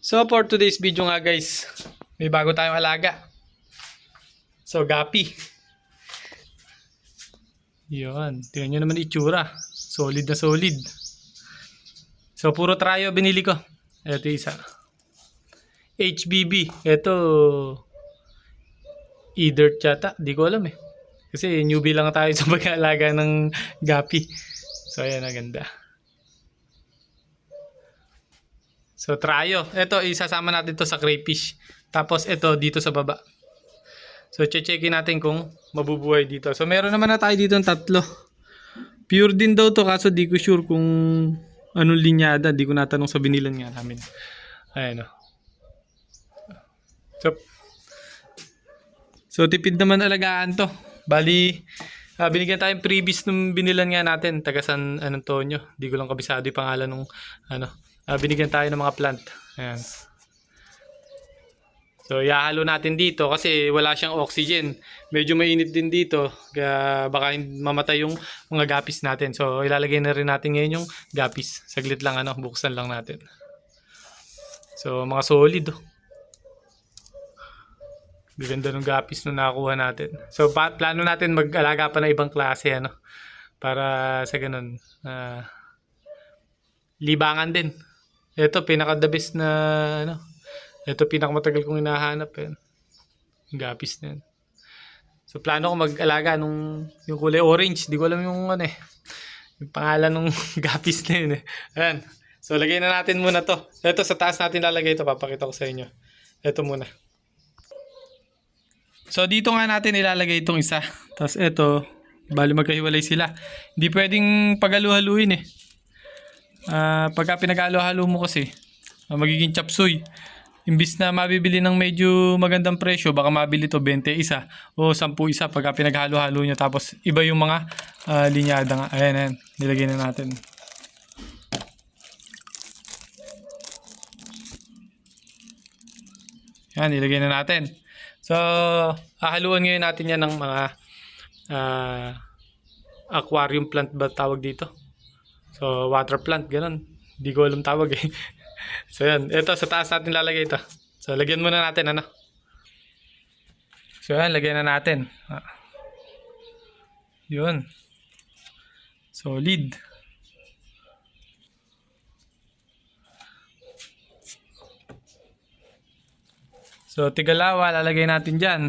So for today's video nga guys, may bago tayong alaga. So gapi. Yun, tingnan nyo naman itsura. Solid na solid. So puro tryo binili ko. Ito isa. HBB. Ito E-dirt yata. Di ko alam eh. Kasi newbie lang tayo sa pag-aalaga ng gapi. So ayan, aganda. So tryo. Ito isasama natin to sa crayfish. Tapos ito dito sa baba. So checkin natin kung mabubuhay dito. So meron naman na tayo dito ng tatlo. Pure din daw to kaso di ko sure kung anong linyada. Di ko natanong sa binilan nga namin. Ayan o. So tipid naman alagaan to. Bali, binigyan tayong freebies nung binilan nga natin. Taga San Antonio. Di ko lang kabisado yung pangalan nung binigyan tayo ng mga plant. Ayan. So ihahalo natin dito kasi wala siyang oxygen. Medyo mainit din dito. Kaya baka mamatay yung mga gapis natin. So ilalagay na rin natin ngayon yung gapis. Saglit lang buksan lang natin. So mga solid oh. Ganda ng gapis na nakuha natin. So plano natin mag-alaga pa ng ibang klase para sa ganun libangan din. Ito pinaka-the best na ito pinakamatagal kong hinahanap gapis na yan. So plano ko mag-alaga yung kulay orange. Di ko alam yung yung pangalan ng gapis na yun Ayan. So lagay na natin muna to. Ito sa taas natin lalagay ito. Papakita ko sa inyo. Ito muna. So dito nga natin ilalagay itong isa. Tapos ito, bali magkahiwalay sila. Hindi pwedeng pag-halo-haluin pagka pinag-halo-halo mo kasi magiging chapsuy. Imbis na mabibili ng medyo magandang presyo, baka mabili to 20 isa o 10 isa pagka pinaghalo-halo nyo. Tapos iba yung mga linyada nga. Ayan, nilagay na natin. Ayan, nilagay na natin. So, hahaluan ngayon natin yan ng mga aquarium plant ba tawag dito? So, water plant, ganun. Hindi ko alam tawag So, yan. Ito, sa taas natin lalagay ito. So, lagyan muna natin, So, yan, lagyan na natin. Yun. Solid. So, tigalawa, lalagay natin dyan.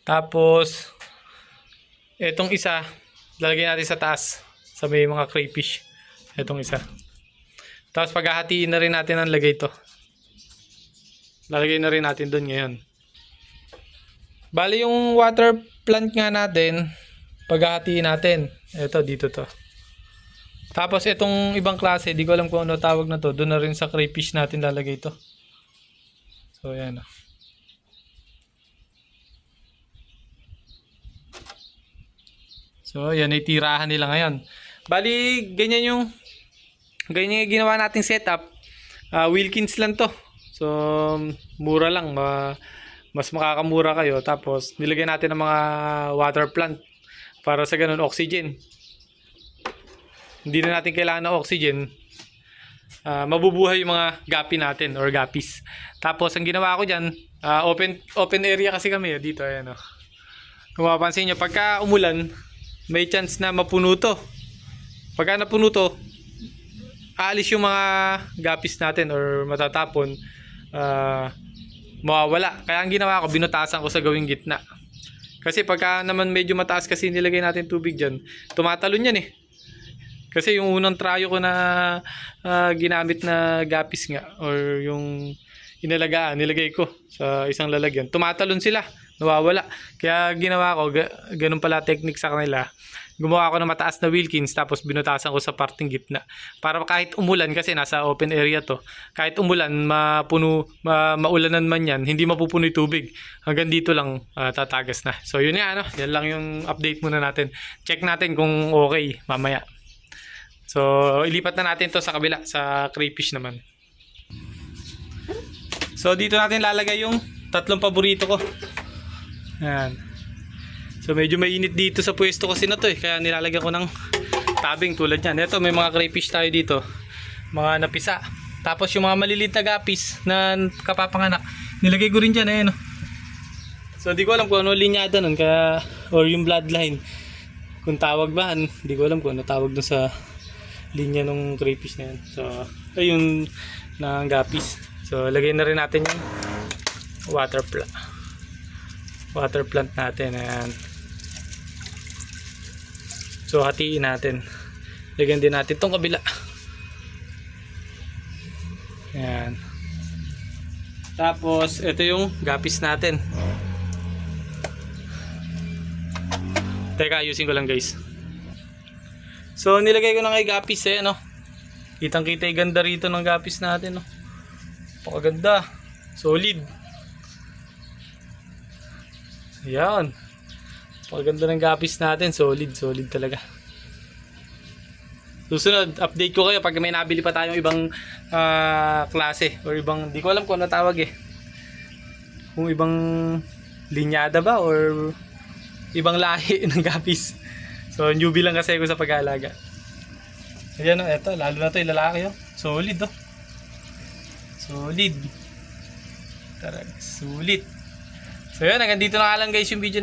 Tapos, etong isa, lalagay natin sa taas. Sa may mga crayfish. Etong isa. Tapos, paghahatiin na rin natin ang lagay ito. Lalagay na rin natin doon ngayon. Bali, yung water plant nga natin, paghahatiin natin. Ito, dito to. Tapos, itong ibang klase, di ko alam kung ano tawag na to. Doon na rin sa crayfish natin lalagay ito. So, ayan So, yan ay tirahan nila ngayon. Bali, ganyan yung ginawa nating setup. Wilkins lang to. So, mura lang. Mas makakamura kayo. Tapos, nilagyan natin ng mga water plant para sa ganun oxygen. Hindi na natin kailangan ng oxygen. Mabubuhay yung mga gapi natin or gapis. Tapos ang ginawa ko dyan, open area kasi kami dito. Ayan, Kung mapapansin nyo, pagka umulan, may chance na mapuno to. Pagka napuno to, aalis yung mga gapis natin or matatapon, mawawala. Kaya ang ginawa ko, binutasan ko sa gawing gitna. Kasi pagka naman medyo mataas kasi nilagay natin tubig dyan, tumatalon yan Kasi yung unang tryo ko na ginamit na gapis nga or yung nilagay ko sa isang lalagyan, tumatalon sila, nawawala. Kaya ginawa ko, ganun pala technique sa kanila. Gumawa ako ng mataas na Wilkins tapos binutasan ko sa parting gitna. Para kahit umulan kasi nasa open area to, kahit umulan, maulanan man yan, hindi mapupuno yung tubig. Hanggang dito lang tatagas na. So yun yan lang yung update muna natin. Check natin kung okay mamaya. So, ilipat na natin to sa kabila, sa crayfish naman. So, dito natin lalagay yung tatlong paborito ko. Ayan. So, medyo mainit dito sa pwesto kasi na to kaya nilalagyan ko ng tabing tulad yan. Ito, may mga crayfish tayo dito. Mga napisa. Tapos yung mga maliliit na gapis na kapapanganak, nilagay ko rin dyan, ayan oh. So di ko alam kung ano linyada nun, kaya, or yung bloodline. Kung tawag ba, hindi ko alam kung ano tawag dun sa linya ng crayfish na yan. So, ayun na gapis. So, lagay na rin natin yung water plant natin. Ayan. So, hatiin natin. Lagyan din natin itong kabila. Ayan. Tapos, ito yung gapis natin. Teka, ayusin ko lang guys. So, nilagay ko na kay gapis eh, no? Kitang-kita yung ganda rito ng gapis natin, no? Pakaganda. Solid. Ayan. Pakaganda ng gapis natin. Solid talaga. Susunod, update ko kayo pag may nabili pa tayong ibang klase. Or ibang, di ko alam kung ano tawag eh. Kung ibang linyada ba or ibang lahi ng gapis. So, newbie lang kasi ako sa pag-aalaga. Ayan o, eto. Lalo na ito, yung lalaki o. Solid o. Solid. Talaga, sulit. So, yun. Hanggang dito na lang guys yung video natin.